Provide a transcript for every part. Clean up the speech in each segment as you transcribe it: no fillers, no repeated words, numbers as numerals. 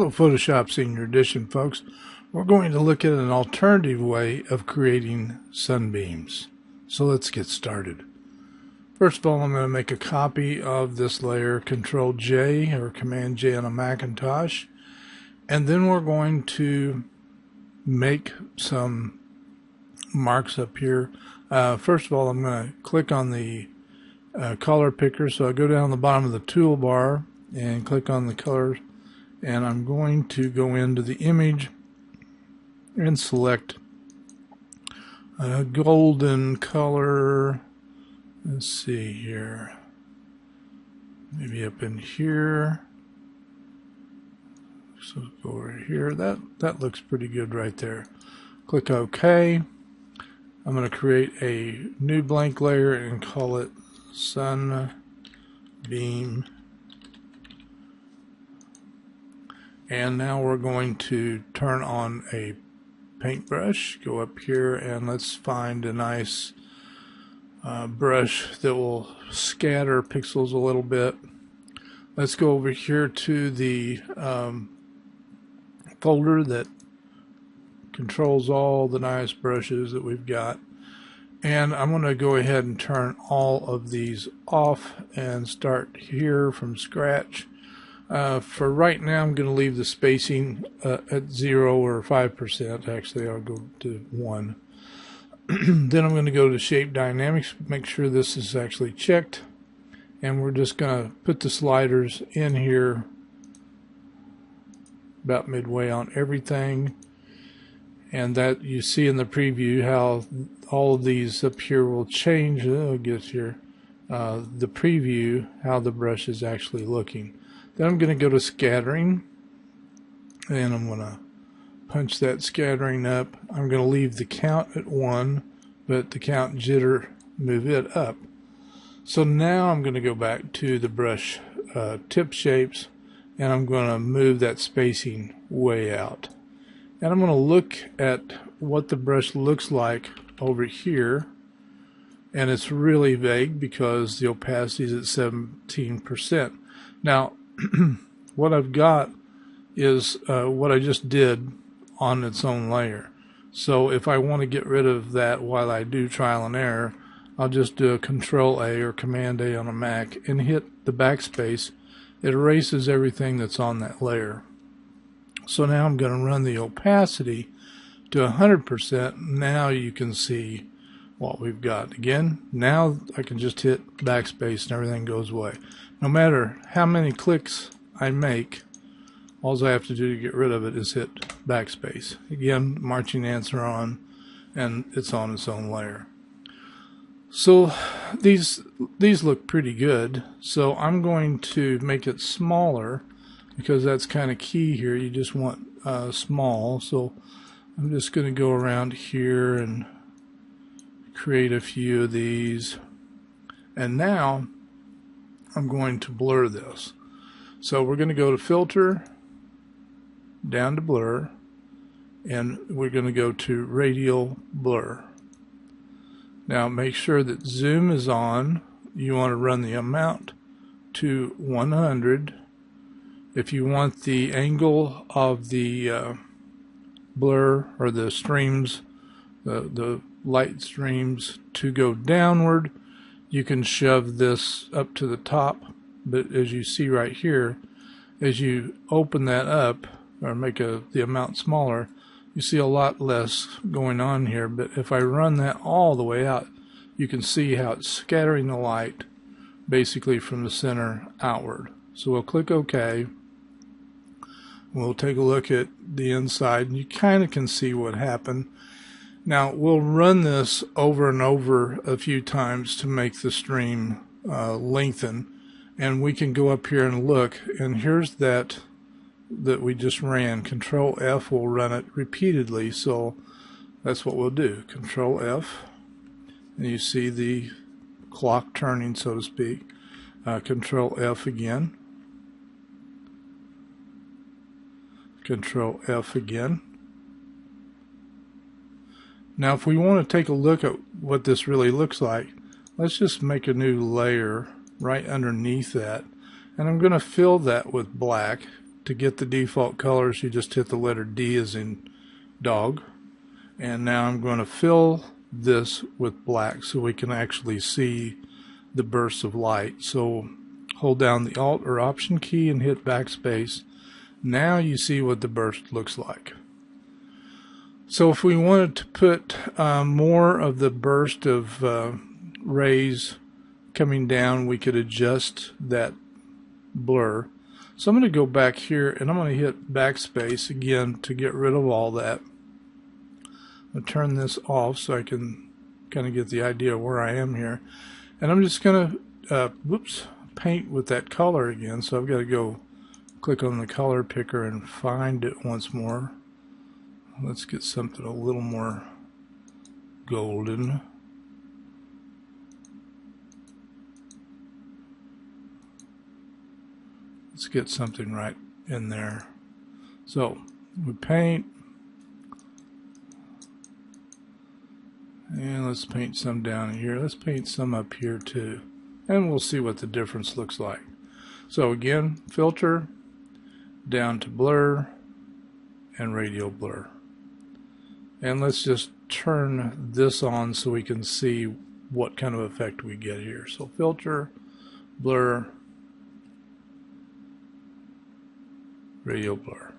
Hello Photoshop Senior Edition, folks. We're going to look at an alternative way of creating sunbeams. So let's get started. First of all, I'm going to make a copy of this layer, Control J or Command J on a Macintosh, and then we're going to make some marks up here. First of all, I'm going to click on the color picker, so I go down the bottom of the toolbar and click on the color, and I'm going to go into the image and select a golden color. Let's see here, maybe up in here. So go over here. That looks pretty good right there. Click OK. I'm going to create a new blank layer and call it Sunbeam. And now we're going to turn on a paintbrush. Go up here and let's find a nice brush that will scatter pixels a little bit. Let's go over here to the folder that controls all the nice brushes that we've got. And I'm going to go ahead and turn all of these off and start here from scratch. For right now, I'm going to leave the spacing at 0 or 5%. Actually, I'll go to 1. Then I'm going to go to Shape Dynamics, make sure this is actually checked. And we're just going to put the sliders in here about midway on everything. And that you see in the preview how all of these up here will change. It gets here. The preview, how the brush is actually looking. Then I'm going to go to scattering, and I'm going to punch that scattering up. I'm going to leave the count at 1, but the count jitter, move it up. So now I'm going to go back to the brush tip shapes, and I'm going to move that spacing way out. And I'm going to look at what the brush looks like over here, and it's really vague because the opacity is at 17%. Now, what I've got is what I just did on its own layer. So if I want to get rid of that while I do trial and error, I'll just do a Control A or Command A on a Mac and hit the backspace. It erases everything that's on that layer. So now I'm going to run the opacity to 100%. Now you can see what we've got. Again, now I can just hit backspace and everything goes away. No matter how many clicks I make, all I have to do to get rid of it is hit backspace. Again, marching ants are on, and it's on its own layer. So these look pretty good. So I'm going to make it smaller because that's kind of key here. You just want small. So I'm just going to go around here and create a few of these. And now I'm going to blur this. So we're going to go to Filter, down to Blur, and we're going to go to Radial Blur. Now make sure that zoom is on. You want to run the amount to 100. If you want the angle of the blur or the streams, the light streams to go downward, you can shove this up to the top. But as you see right here, as you open that up or make the amount smaller, you see a lot less going on here. But if I run that all the way out, you can see how it's scattering the light basically from the center outward. So we'll click OK. We'll take a look at the inside, and you kind of can see what happened. Now we'll run this over and over a few times to make the stream lengthen, and we can go up here and look, and here's that we just ran. Control F will run it repeatedly, so that's what we'll do. Control F, and you see the clock turning, so to speak. Control F again. Control F again. Now if we want to take a look at what this really looks like, let's just make a new layer right underneath that, and I'm going to fill that with black to get the default colors, you just hit the letter D as in dog. And now I'm going to fill this with black so we can actually see the bursts of light. So hold down the Alt or Option key and hit backspace. Now you see what the burst looks like. So if we wanted to put more of the burst of rays coming down, we could adjust that blur. So I'm going to go back here and I'm going to hit backspace again to get rid of all that. I'll turn this off so I can kind of get the idea of where I am here. And I'm just going to paint with that color again. So I've got to go click on the color picker and find it once more. Let's get something a little more golden. Let's get something right in there. So we paint, and let's paint some down here. Let's paint some up here too, and we'll see what the difference looks like. So again, filter, down to blur, and radial blur. And let's just turn this on so we can see what kind of effect we get here. So filter, blur, radial blur.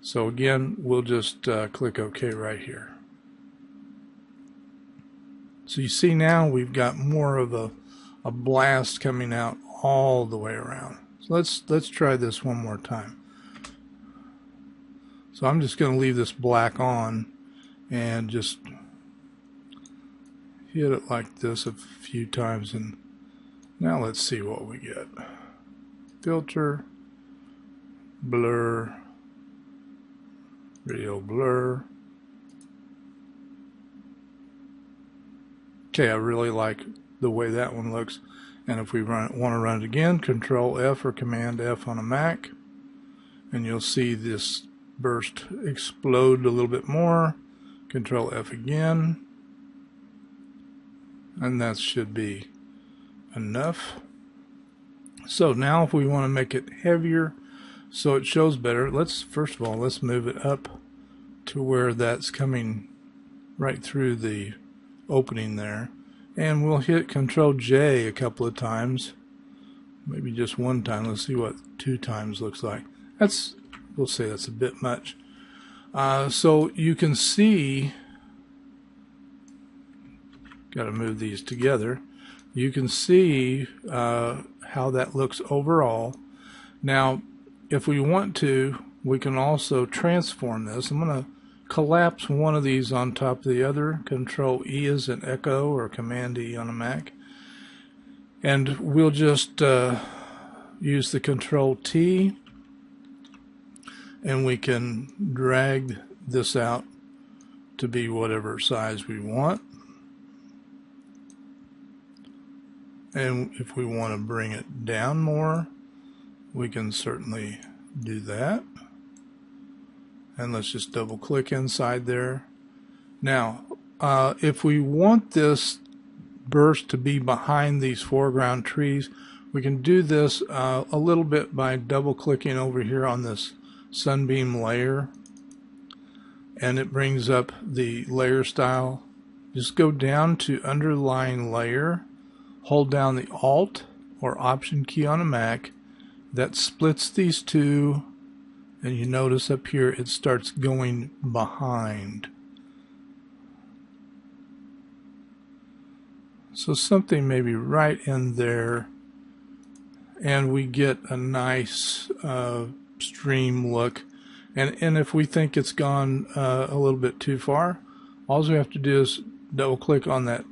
So again, we'll just click OK right here. So you see now we've got more of a blast coming out all the way around. So let's try this one more time. So I'm just going to leave this black on and just hit it like this a few times, and now let's see what we get. Filter, blur, radial blur. Okay, I really like the way that one looks. And if we want to run it again, Control F or Command F on a Mac, and you'll see this burst explode a little bit more. Control F again, and that should be enough. So now if we want to make it heavier so it shows better, first of all let's move it up to where that's coming right through the opening there, and we'll hit Control J a couple of times, maybe just one time. Let's see what 2 times looks like. We'll say that's a bit much. So you can see, got to move these together. You can see how that looks overall. Now, if we want to, we can also transform this. I'm going to collapse one of these on top of the other. Control E is an echo, or Command E on a Mac. And we'll just use the Control T, and we can drag this out to be whatever size we want. And if we want to bring it down more, we can certainly do that. And let's just double click inside there. Now, if we want this burst to be behind these foreground trees, we can do this a little bit by double clicking over here on this sunbeam layer, and it brings up the layer style. Just go down to underlying layer, hold down the Alt or Option key on a Mac. That splits these two, and you notice up here it starts going behind. So something maybe right in there, and we get a nice stream look. And if we think it's gone a little bit too far, all we have to do is double click on that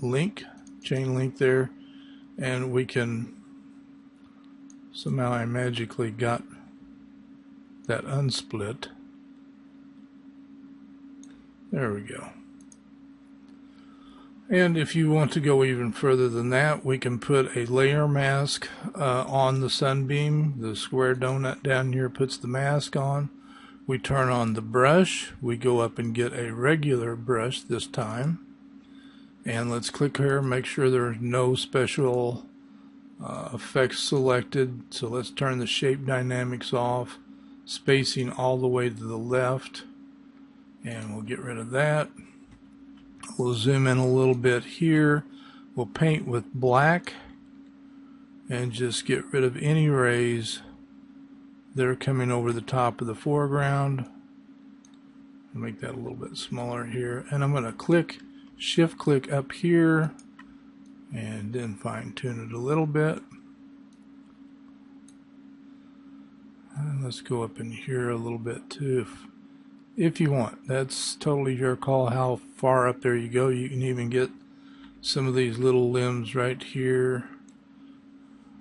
link, chain link there, and we can, somehow I magically got that unsplit. There we go. And if you want to go even further than that, we can put a layer mask on the sunbeam. The square donut down here puts the mask on. We turn on the brush. We go up and get a regular brush this time. And let's click here, make sure there's no special effects selected. So let's turn the shape dynamics off. spacing all the way to the left, and we'll get rid of that. We'll zoom in a little bit here. We'll paint with black and just get rid of any rays that are coming over the top of the foreground. I'll make that a little bit smaller here, and I'm going to shift click up here and then fine tune it a little bit. And let's go up in here a little bit too if you want. That's totally your call how far up there you go. You can even get some of these little limbs right here.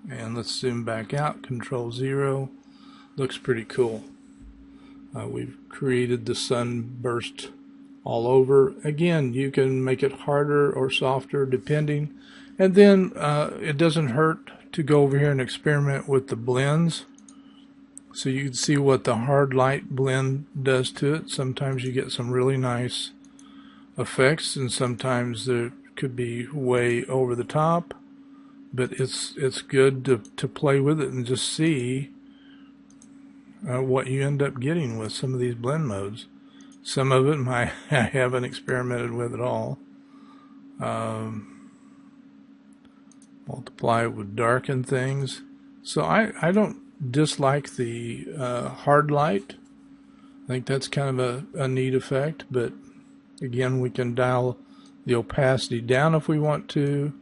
And let's zoom back out, Control 0. Looks pretty cool. We've created the sunburst all over. Again, you can make it harder or softer depending. And then it doesn't hurt to go over here and experiment with the blends. So you can see what the hard light blend does to it. Sometimes you get some really nice effects, and sometimes there could be way over the top. But it's good to play with it and just see what you end up getting with some of these blend modes. Some of it I haven't experimented with at all. Multiply would darken things. So I don't dislike the hard light. I think that's kind of a neat effect, but again, we can dial the opacity down if we want to.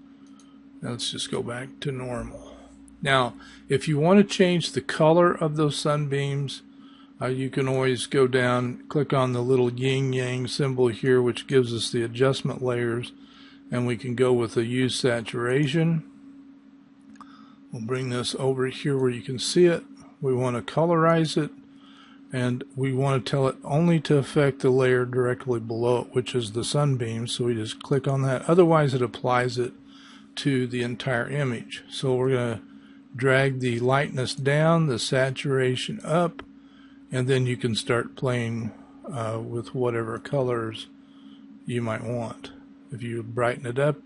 Let's just go back to normal. Now, if you want to change the color of those sunbeams, you can always go down, click on the little yin-yang symbol here, which gives us the adjustment layers, and we can go with a use saturation. We'll bring this over here where you can see it. We want to colorize it, and we want to tell it only to affect the layer directly below it, which is the sunbeam. So we just click on that. Otherwise, it applies it to the entire image. So we're going to drag the lightness down, the saturation up, and then you can start playing with whatever colors you might want. If you brighten it up,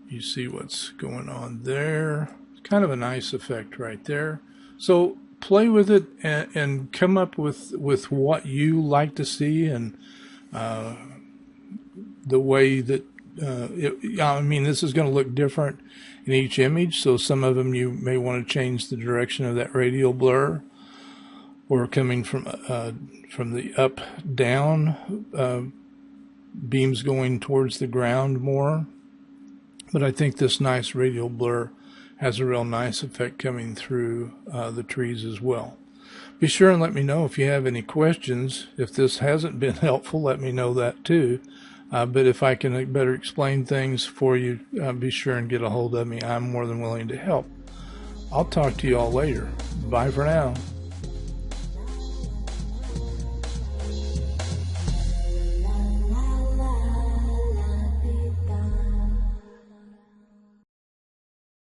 you see what's going on there. It's kind of a nice effect right there. So play with it and come up with what you like to see, and the way that I mean, this is going to look different in each image, so some of them you may want to change the direction of that radial blur, or coming from the up down, beams going towards the ground more. But I think this nice radial blur has a real nice effect coming through the trees as well. Be sure and let me know if you have any questions. If this hasn't been helpful, let me know that too. But if I can better explain things for you, be sure and get a hold of me. I'm more than willing to help. I'll talk to you all later. Bye for now.